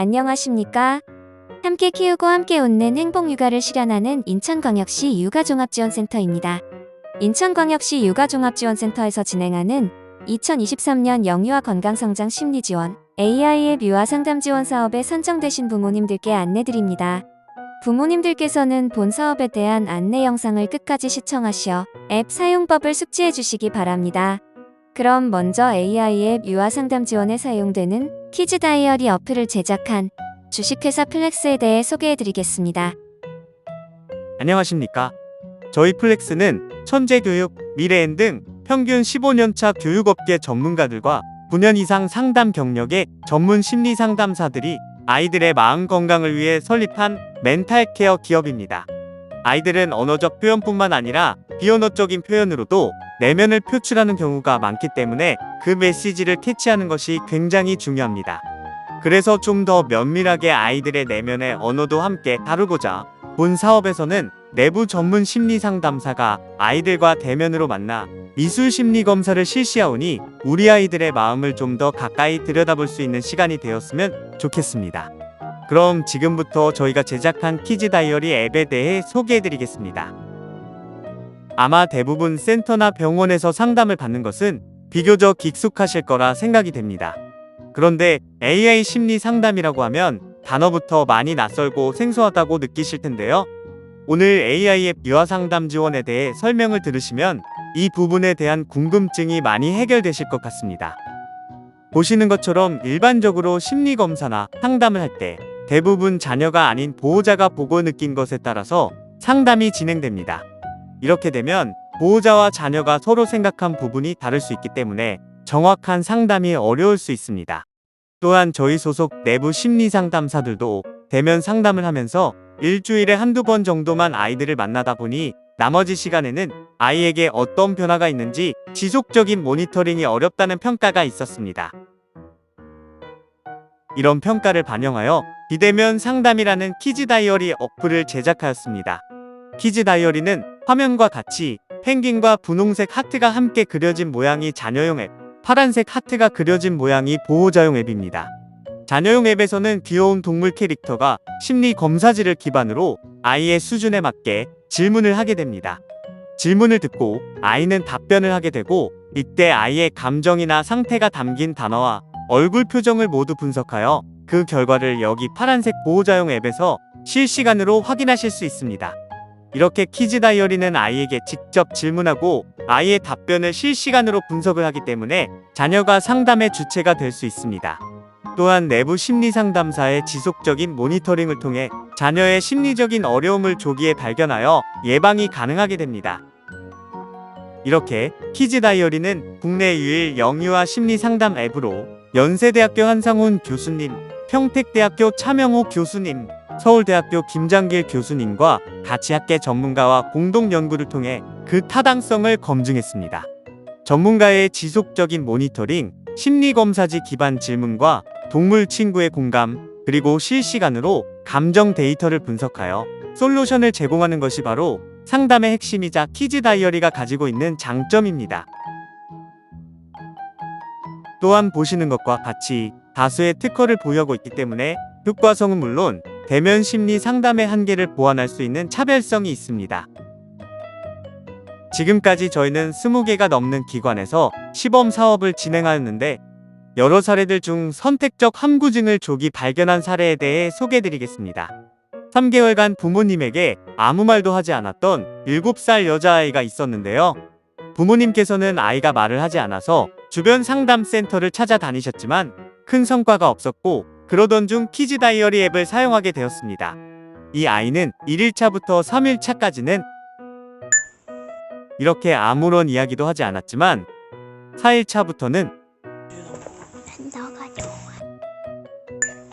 안녕하십니까? 함께 키우고 함께 웃는 행복육아를 실현하는 인천광역시 육아종합지원센터입니다. 인천광역시 육아종합지원센터에서 진행하는 2023년 영유아 건강성장 심리지원 AI앱 유아상담지원 사업에 선정되신 부모님들께 안내드립니다. 부모님들께서는 본 사업에 대한 안내 영상을 끝까지 시청하셔 앱 사용법을 숙지해 주시기 바랍니다. 그럼 먼저 AI앱 유아상담지원에 사용되는 키즈 다이어리 어플을 제작한 주식회사 플렉스에 대해 소개해드리겠습니다. 안녕하십니까? 저희 플렉스는 천재교육, 미래엔 등 평균 15년차 교육업계 전문가들과 9년 이상 상담 경력의 전문 심리 상담사들이 아이들의 마음 건강을 위해 설립한 멘탈 케어 기업입니다. 아이들은 언어적 표현뿐만 아니라 비언어적인 표현으로도 내면을 표출하는 경우가 많기 때문에 그 메시지를 캐치하는 것이 굉장히 중요합니다. 그래서 좀 더 면밀하게 아이들의 내면의 언어도 함께 다루고자 본 사업에서는 내부 전문 심리 상담사가 아이들과 대면으로 만나 미술 심리 검사를 실시하오니 우리 아이들의 마음을 좀 더 가까이 들여다볼 수 있는 시간이 되었으면 좋겠습니다. 그럼 지금부터 저희가 제작한 키즈 다이어리 앱에 대해 소개해드리겠습니다. 아마 대부분 센터나 병원에서 상담을 받는 것은 비교적 익숙하실 거라 생각이 됩니다. 그런데 AI 심리 상담이라고 하면 단어부터 많이 낯설고 생소하다고 느끼실 텐데요. 오늘 AI앱 유아상담 지원에 대해 설명을 들으시면 이 부분에 대한 궁금증이 많이 해결되실 것 같습니다. 보시는 것처럼 일반적으로 심리검사나 상담을 할 때 대부분 자녀가 아닌 보호자가 보고 느낀 것에 따라서 상담이 진행됩니다. 이렇게 되면 보호자와 자녀가 서로 생각한 부분이 다를 수 있기 때문에 정확한 상담이 어려울 수 있습니다. 또한 저희 소속 내부 심리상담사들도 대면 상담을 하면서 일주일에 한두 번 정도만 아이들을 만나다 보니 나머지 시간에는 아이에게 어떤 변화가 있는지 지속적인 모니터링이 어렵다는 평가가 있었습니다. 이런 평가를 반영하여 비대면 상담이라는 키즈 다이어리 어플을 제작하였습니다. 키즈 다이어리는 화면과 같이 펭귄과 분홍색 하트가 함께 그려진 모양이 자녀용 앱, 파란색 하트가 그려진 모양이 보호자용 앱입니다. 자녀용 앱에서는 귀여운 동물 캐릭터가 심리 검사지를 기반으로 아이의 수준에 맞게 질문을 하게 됩니다. 질문을 듣고 아이는 답변을 하게 되고 이때 아이의 감정이나 상태가 담긴 단어와 얼굴 표정을 모두 분석하여 그 결과를 여기 파란색 보호자용 앱에서 실시간으로 확인하실 수 있습니다. 이렇게 키즈 다이어리는 아이에게 직접 질문하고 아이의 답변을 실시간으로 분석을 하기 때문에 자녀가 상담의 주체가 될 수 있습니다. 또한 내부 심리상담사의 지속적인 모니터링을 통해 자녀의 심리적인 어려움을 조기에 발견하여 예방이 가능하게 됩니다. 이렇게 키즈 다이어리는 국내 유일 영유아 심리상담 앱으로 연세대학교 한상훈 교수님, 평택대학교 차명호 교수님, 서울대학교 김장길 교수님과 같이 학계 전문가와 공동 연구를 통해 그 타당성을 검증했습니다. 전문가의 지속적인 모니터링, 심리검사지 기반 질문과 동물 친구의 공감, 그리고 실시간으로 감정 데이터를 분석하여 솔루션을 제공하는 것이 바로 상담의 핵심이자 키즈 다이어리가 가지고 있는 장점입니다. 또한 보시는 것과 같이 다수의 특허를 보유하고 있기 때문에 효과성은 물론 대면 심리 상담의 한계를 보완할 수 있는 차별성이 있습니다. 지금까지 저희는 20개가 넘는 기관에서 시범 사업을 진행하였는데 여러 사례들 중 선택적 함구증을 조기 발견한 사례에 대해 소개해드리겠습니다. 3개월간 부모님에게 아무 말도 하지 않았던 7살 여자아이가 있었는데요. 부모님께서는 아이가 말을 하지 않아서 주변 상담센터를 찾아다니셨지만 큰 성과가 없었고 그러던 중 키즈 다이어리 앱을 사용하게 되었습니다. 이 아이는 1일차부터 3일차까지는 이렇게 아무런 이야기도 하지 않았지만 4일차부터는 난 너가 좋아.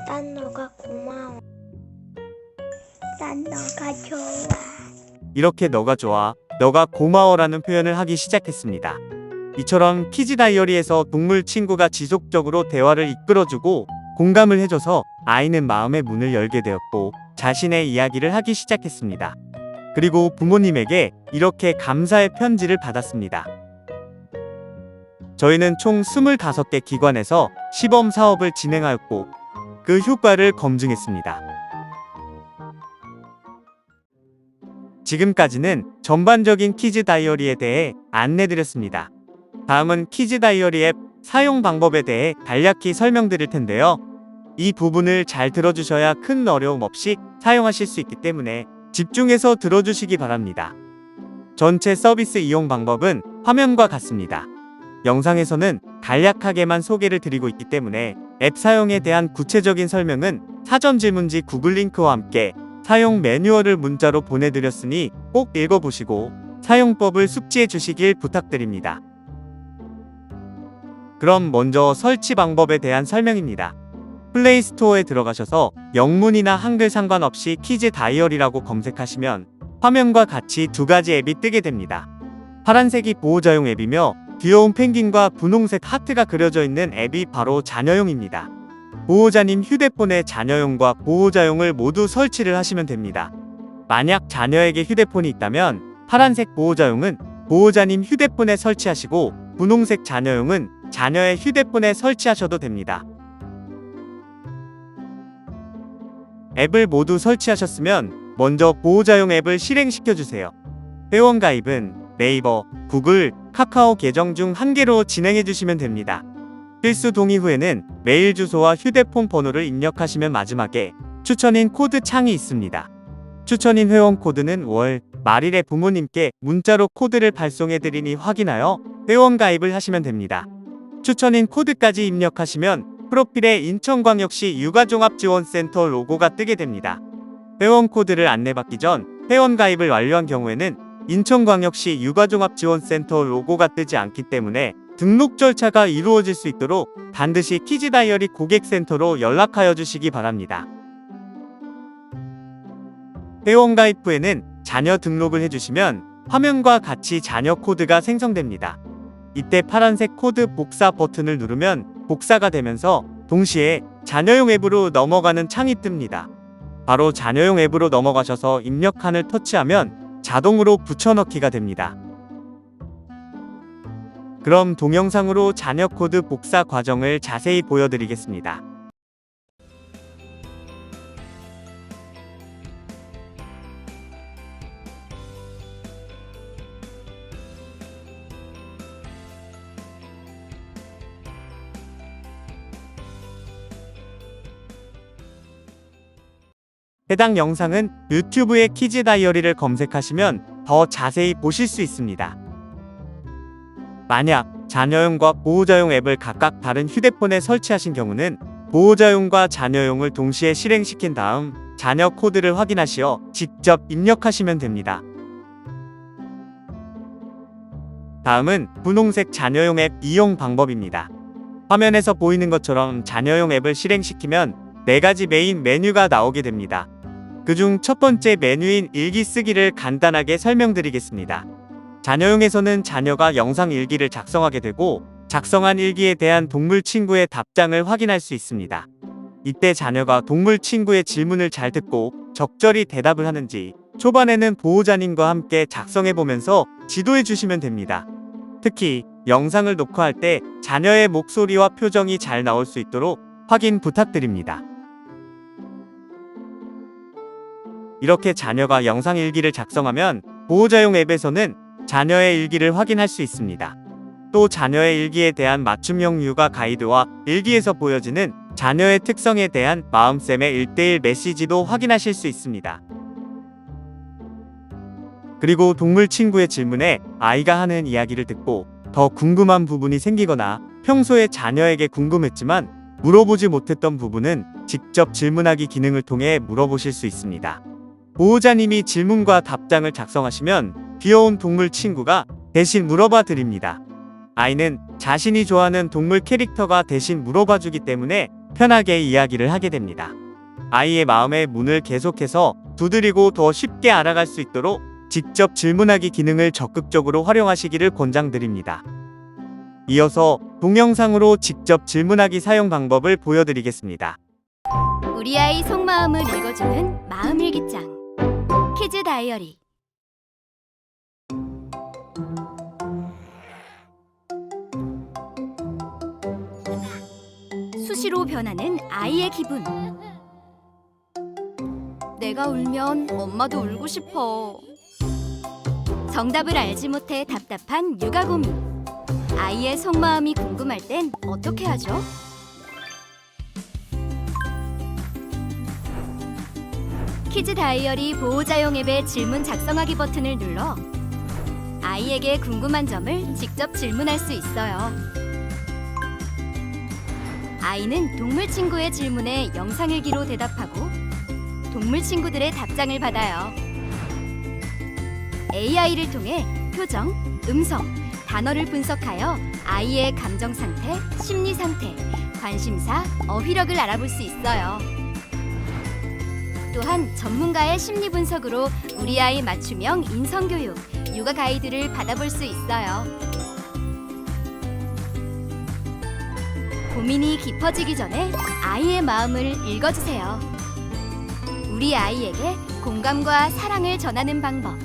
난 너가 고마워. 난 너가 좋아. 이렇게 너가 좋아, 너가 고마워라는 표현을 하기 시작했습니다. 이처럼 키즈 다이어리에서 동물 친구가 지속적으로 대화를 이끌어주고 공감을 해줘서 아이는 마음의 문을 열게 되었고 자신의 이야기를 하기 시작했습니다. 그리고 부모님에게 이렇게 감사의 편지를 받았습니다. 저희는 총 25개 기관에서 시범 사업을 진행하였고 그 효과를 검증했습니다. 지금까지는 전반적인 키즈 다이어리에 대해 안내드렸습니다. 다음은 키즈 다이어리 앱 사용 방법에 대해 간략히 설명드릴 텐데요. 이 부분을 잘 들어주셔야 큰 어려움 없이 사용하실 수 있기 때문에 집중해서 들어주시기 바랍니다. 전체 서비스 이용 방법은 화면과 같습니다. 영상에서는 간략하게만 소개를 드리고 있기 때문에 앱 사용에 대한 구체적인 설명은 사전 질문지 구글 링크와 함께 사용 매뉴얼을 문자로 보내드렸으니 꼭 읽어보시고 사용법을 숙지해 주시길 부탁드립니다. 그럼 먼저 설치 방법에 대한 설명입니다. 플레이 스토어에 들어가셔서 영문이나 한글 상관없이 키즈 다이어리라고 검색하시면 화면과 같이 두 가지 앱이 뜨게 됩니다. 파란색이 보호자용 앱이며 귀여운 펭귄과 분홍색 하트가 그려져 있는 앱이 바로 자녀용입니다. 보호자님 휴대폰에 자녀용과 보호자용을 모두 설치를 하시면 됩니다. 만약 자녀에게 휴대폰이 있다면 파란색 보호자용은 보호자님 휴대폰에 설치하시고 분홍색 자녀용은 자녀의 휴대폰에 설치하셔도 됩니다. 앱을 모두 설치하셨으면 먼저 보호자용 앱을 실행시켜주세요. 회원가입은 네이버, 구글, 카카오 계정 중 한 개로 진행해주시면 됩니다. 필수 동의 후에는 메일 주소와 휴대폰 번호를 입력하시면 마지막에 추천인 코드 창이 있습니다. 추천인 회원 코드는 월, 말일에 부모님께 문자로 코드를 발송해드리니 확인하여 회원 가입을 하시면 됩니다. 추천인 코드까지 입력하시면 프로필에 인천광역시 육아종합지원센터 로고가 뜨게 됩니다. 회원 코드를 안내받기 전 회원 가입을 완료한 경우에는 인천광역시 육아종합지원센터 로고가 뜨지 않기 때문에 등록 절차가 이루어질 수 있도록 반드시 키즈 다이어리 고객센터로 연락하여 주시기 바랍니다. 회원 가입 후에는 자녀 등록을 해주시면 화면과 같이 자녀 코드가 생성됩니다. 이때 파란색 코드 복사 버튼을 누르면 복사가 되면서 동시에 자녀용 앱으로 넘어가는 창이 뜹니다. 바로 자녀용 앱으로 넘어가셔서 입력칸을 터치하면 자동으로 붙여넣기가 됩니다. 그럼 동영상으로 자녀 코드 복사 과정을 자세히 보여드리겠습니다. 해당 영상은 유튜브에 키즈 다이어리를 검색하시면 더 자세히 보실 수 있습니다. 만약 자녀용과 보호자용 앱을 각각 다른 휴대폰에 설치하신 경우는 보호자용과 자녀용을 동시에 실행시킨 다음 자녀 코드를 확인하시어 직접 입력하시면 됩니다. 다음은 분홍색 자녀용 앱 이용 방법입니다. 화면에서 보이는 것처럼 자녀용 앱을 실행시키면 4가지 메인 메뉴가 나오게 됩니다. 그중 첫 번째 메뉴인 일기 쓰기를 간단하게 설명드리겠습니다. 자녀용에서는 자녀가 영상 일기를 작성하게 되고 작성한 일기에 대한 동물 친구의 답장을 확인할 수 있습니다. 이때 자녀가 동물 친구의 질문을 잘 듣고 적절히 대답을 하는지 초반에는 보호자님과 함께 작성해보면서 지도해 주시면 됩니다. 특히 영상을 녹화할 때 자녀의 목소리와 표정이 잘 나올 수 있도록 확인 부탁드립니다. 이렇게 자녀가 영상 일기를 작성하면 보호자용 앱에서는 자녀의 일기를 확인할 수 있습니다. 또 자녀의 일기에 대한 맞춤형 육아 가이드와 일기에서 보여지는 자녀의 특성에 대한 마음쌤의 1:1 메시지도 확인하실 수 있습니다. 그리고 동물 친구의 질문에 아이가 하는 이야기를 듣고 더 궁금한 부분이 생기거나 평소에 자녀에게 궁금했지만 물어보지 못했던 부분은 직접 질문하기 기능을 통해 물어보실 수 있습니다. 보호자님이 질문과 답장을 작성하시면 귀여운 동물 친구가 대신 물어봐 드립니다. 아이는 자신이 좋아하는 동물 캐릭터가 대신 물어봐 주기 때문에 편하게 이야기를 하게 됩니다. 아이의 마음의 문을 계속해서 두드리고 더 쉽게 알아갈 수 있도록 직접 질문하기 기능을 적극적으로 활용하시기를 권장드립니다. 이어서 동영상으로 직접 질문하기 사용 방법을 보여드리겠습니다. 우리 아이 속마음을 읽어주는 마음일기장 키즈 다이어리. 수시로 변하는 아이의 기분. 내가 울면 엄마도 울고 싶어. 정답을 알지 못해 답답한 육아 고민. 아이의 속마음이 궁금할 땐 어떻게 하죠? 키즈 다이어리 보호자용 앱의 질문 작성하기 버튼을 눌러 아이에게 궁금한 점을 직접 질문할 수 있어요. 아이는 동물 친구의 질문에 영상일기로 대답하고 동물 친구들의 답장을 받아요. AI를 통해 표정, 음성, 단어를 분석하여 아이의 감정 상태, 심리 상태, 관심사, 어휘력을 알아볼 수 있어요. 또한 전문가의 심리 분석으로 우리 아이 맞춤형 인성교육, 육아 가이드를 받아볼 수 있어요. 고민이 깊어지기 전에 아이의 마음을 읽어주세요. 우리 아이에게 공감과 사랑을 전하는 방법.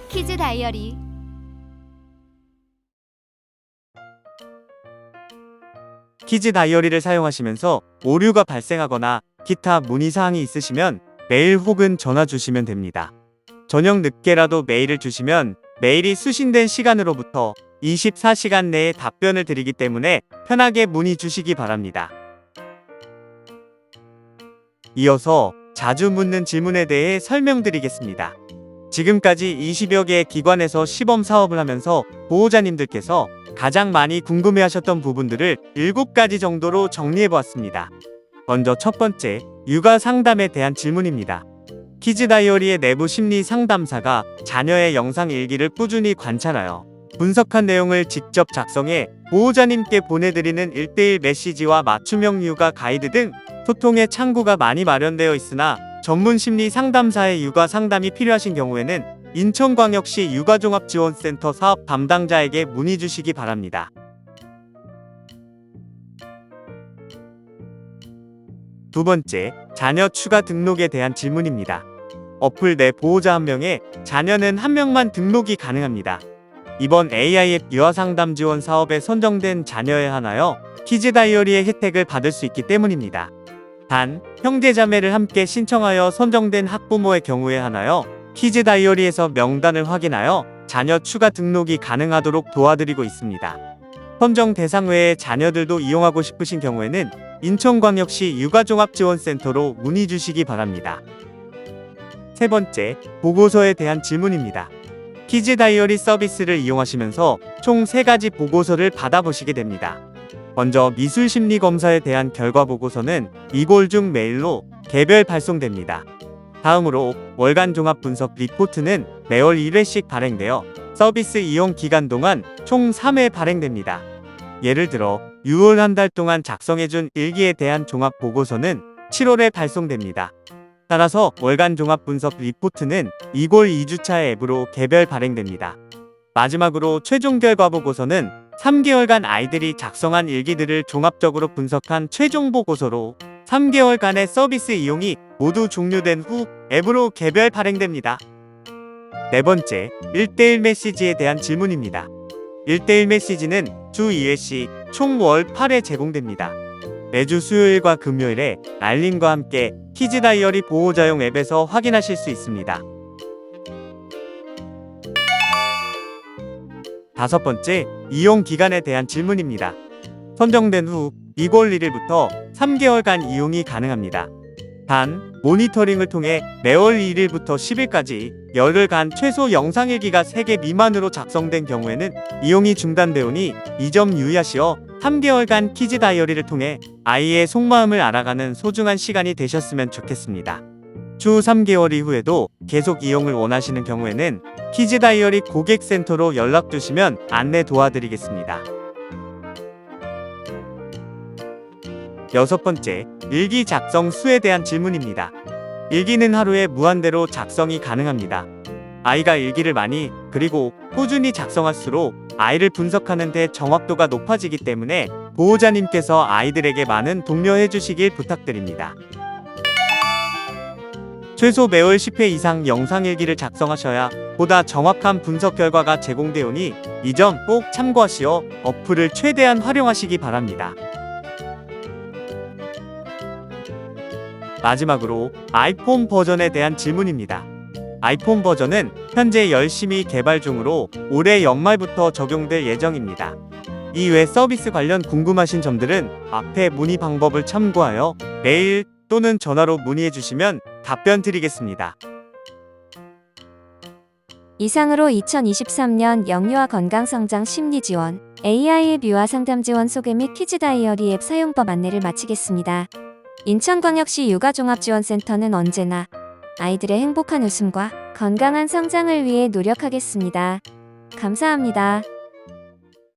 키즈 다이어리. 키즈 다이어리를 사용하시면서 오류가 발생하거나 기타 문의사항이 있으시면 메일 혹은 전화 주시면 됩니다. 저녁 늦게라도 메일을 주시면 메일이 수신된 시간으로부터 24시간 내에 답변을 드리기 때문에 편하게 문의 주시기 바랍니다. 이어서 자주 묻는 질문에 대해 설명드리겠습니다. 지금까지 20여 개의 기관에서 시범 사업을 하면서 보호자님들께서 가장 많이 궁금해하셨던 부분들을 7가지 정도로 정리해보았습니다. 먼저 첫 번째, 육아 상담에 대한 질문입니다. 키즈 다이어리의 내부 심리 상담사가 자녀의 영상 일기를 꾸준히 관찰하여 분석한 내용을 직접 작성해 보호자님께 보내드리는 1:1 메시지와 맞춤형 육아 가이드 등 소통의 창구가 많이 마련되어 있으나 전문 심리 상담사의 육아 상담이 필요하신 경우에는 인천광역시 육아종합지원센터 사업 담당자에게 문의 주시기 바랍니다. 두 번째, 자녀 추가 등록에 대한 질문입니다. 어플 내 보호자 1명에 자녀는 1명만 등록이 가능합니다. 이번 AI 앱 유아상담 지원 사업에 선정된 자녀에 한하여 키즈 다이어리의 혜택을 받을 수 있기 때문입니다. 단, 형제자매를 함께 신청하여 선정된 학부모의 경우에 한하여 키즈 다이어리에서 명단을 확인하여 자녀 추가 등록이 가능하도록 도와드리고 있습니다. 선정 대상 외의 자녀들도 이용하고 싶으신 경우에는 인천광역시 육아종합지원센터로 문의 주시기 바랍니다. 세 번째, 보고서에 대한 질문입니다. 키즈 다이어리 서비스를 이용하시면서 총 3가지 보고서를 받아보시게 됩니다. 먼저 미술심리검사에 대한 결과 보고서는 2골 중 메일로 개별 발송됩니다. 다음으로 월간 종합분석 리포트는 매월 1회씩 발행되어 서비스 이용 기간 동안 총 3회 발행됩니다. 예를 들어 6월 한 달 동안 작성해준 일기에 대한 종합보고서는 7월에 발송됩니다. 따라서 월간 종합분석 리포트는 2골 2주차 앱으로 개별 발행됩니다. 마지막으로 최종 결과 보고서는 3개월간 아이들이 작성한 일기들을 종합적으로 분석한 최종 보고서로 3개월간의 서비스 이용이 모두 종료된 후 앱으로 개별 발행됩니다. 네 번째, 1:1 메시지에 대한 질문입니다. 1:1 메시지는 주 2회씩 총 월 8회 제공됩니다. 매주 수요일과 금요일에 알림과 함께 키즈 다이어리 보호자용 앱에서 확인하실 수 있습니다. 다섯 번째, 이용 기간에 대한 질문입니다. 선정된 후 2월 1일부터 3개월간 이용이 가능합니다. 단, 모니터링을 통해 매월 1일부터 10일까지 열흘간 최소 영상일기가 3개 미만으로 작성된 경우에는 이용이 중단되오니 이 점 유의하시어 3개월간 키즈 다이어리를 통해 아이의 속마음을 알아가는 소중한 시간이 되셨으면 좋겠습니다. 주 3개월 이후에도 계속 이용을 원하시는 경우에는 키즈 다이어리 고객센터로 연락 주시면 안내 도와드리겠습니다. 여섯 번째, 일기 작성 수에 대한 질문입니다. 일기는 하루에 무한대로 작성이 가능합니다. 아이가 일기를 많이 그리고 꾸준히 작성할수록 아이를 분석하는 데 정확도가 높아지기 때문에 보호자님께서 아이들에게 많은 독려해 주시길 부탁드립니다. 최소 매월 10회 이상 영상일기를 작성하셔야 보다 정확한 분석 결과가 제공되오니 이 점 꼭 참고하시어 어플을 최대한 활용하시기 바랍니다. 마지막으로 아이폰 버전에 대한 질문입니다. 아이폰 버전은 현재 열심히 개발 중으로 올해 연말부터 적용될 예정입니다. 이외 서비스 관련 궁금하신 점들은 앞에 문의 방법을 참고하여 메일 또는 전화로 문의해 주시면 답변 드리겠습니다. 이상으로 2023년 영유아 건강성장 심리지원 AI 앱 유아 상담 지원 소개 및 키즈 다이어리 앱 사용법 안내를 마치겠습니다. 인천광역시 육아종합지원센터는 언제나 아이들의 행복한 웃음과 건강한 성장을 위해 노력하겠습니다. 감사합니다.